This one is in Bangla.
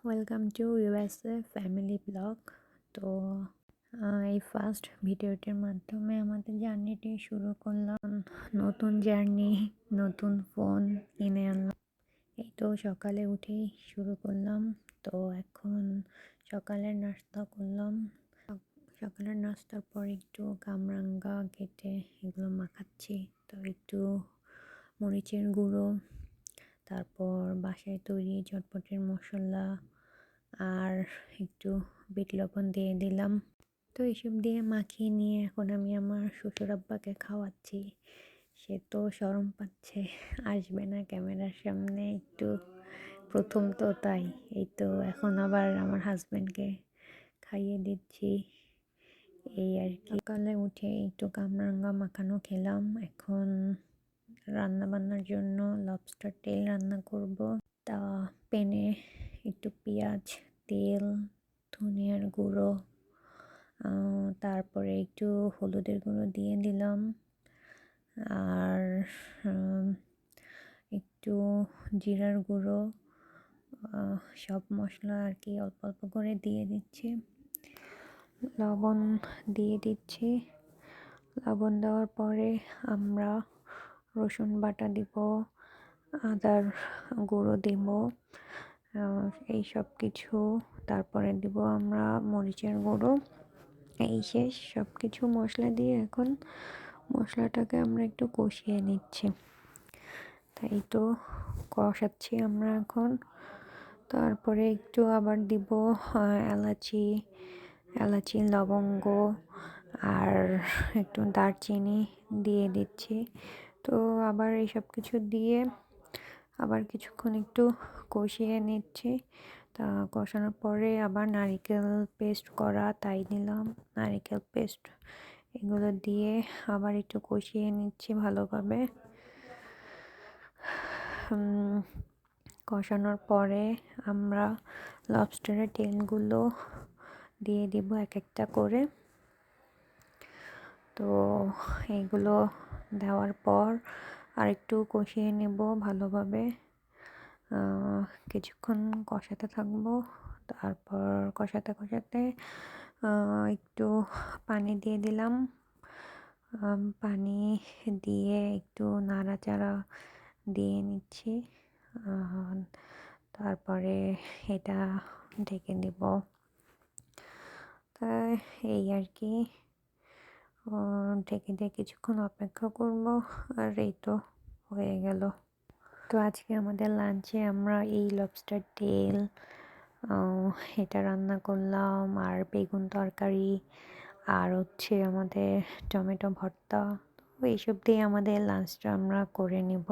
Welcome to USA family blog. তো এই ফার্স্ট ভিডিওটির মাধ্যমে আমাদের জার্নিটি শুরু করলাম। নতুন জার্নি, নতুন ফোন কিনে আনলাম। এই তো সকালে উঠেই শুরু করলাম। তো এখন সকালের নাস্তা করলাম। সকালের নাস্তার পর একটু কামরাঙ্গা কেটে এগুলো মাখাচ্ছি। তো একটু মরিচের গুঁড়ো, তারপর বাসায় তৈরি চটপটির মশলা আর একটু বিট লবণ দিয়ে দিলাম। তো এসব দিয়ে মাখিয়ে নিয়ে এখন আমি আমার শ্বশুর আব্বাকে খাওয়াচ্ছি। সে তো শরম পাচ্ছে, আসবে না ক্যামেরার সামনে। একটু প্রথম তো তাই। এই তো এখন আবার আমার হাজব্যান্ডকে খাইয়ে দিচ্ছি। এই আর কি। সকালে উঠে একটু কামরাঙ্গা মাখানো খেলাম। এখন রান্না বান্নার জন্য লবস্টার তেল রান্না করব। তা প্যানে একটু পেঁয়াজ, তেল, ধনিয়ার গুঁড়ো, তারপরে একটু হলুদের গুঁড়ো দিয়ে দিলাম। আর একটু জিরার গুঁড়ো, সব মশলা আর কি অল্প অল্প করে দিয়ে দিচ্ছি। লবণ দিয়ে দিচ্ছি। লবণ দেওয়ার পরে আমরা রসুন বাটা দিব, আদার গুঁড়ো দিব, এই সব কিছু। তারপরে দিব আমরা মরিচের গুঁড়ো। এই শেষ সব কিছু মশলা দিয়ে এখন মশলাটাকে আমরা একটু কষিয়ে নিচ্ছি। তাই তো কষাচ্ছি আমরা এখন। তারপরে একটু আবার দিব এলাচি, লবঙ্গ আর একটু দারচিনি দিয়ে দিচ্ছি। তো আবার এই সব কিছু দিয়ে আবার কিছুক্ষণ একটু কষিয়ে নিচ্ছি। তা কষানোর পরে আবার নারকেল পেস্ট করা তাই দিলাম। নারকেল পেস্ট এগুলো দিয়ে আবার একটু কষিয়ে নিচ্ছি ভালোভাবে। কষানোর পরে আমরা লবস্টারের তেলগুলো দিয়ে দিব এক একটা করে। তো এইগুলো দেওয়ার পর আর একটু কষিয়ে নেব ভালোভাবে। কিছুক্ষণ কষাতে থাকবো। তারপর কষাতে কষাতে একটু পানি দিয়ে দিলাম। পানি দিয়ে একটু নাড়াচাড়া দিয়ে নিচ্ছি। তারপরে এটা ঢেকে দেব। তাই এই আর কি। ঢেকে দিয়ে কিছুক্ষণ অপেক্ষা করব। আর এই তো হয়ে গেল। তো আজকে আমাদের লাঞ্চে আমরা এই লবস্টার তেল এটা রান্না করলাম, আর বেগুন তরকারি, আর হচ্ছে আমাদের টমেটো ভর্তা। তো এইসব দিয়ে আমাদের লাঞ্চটা আমরা করে নিব।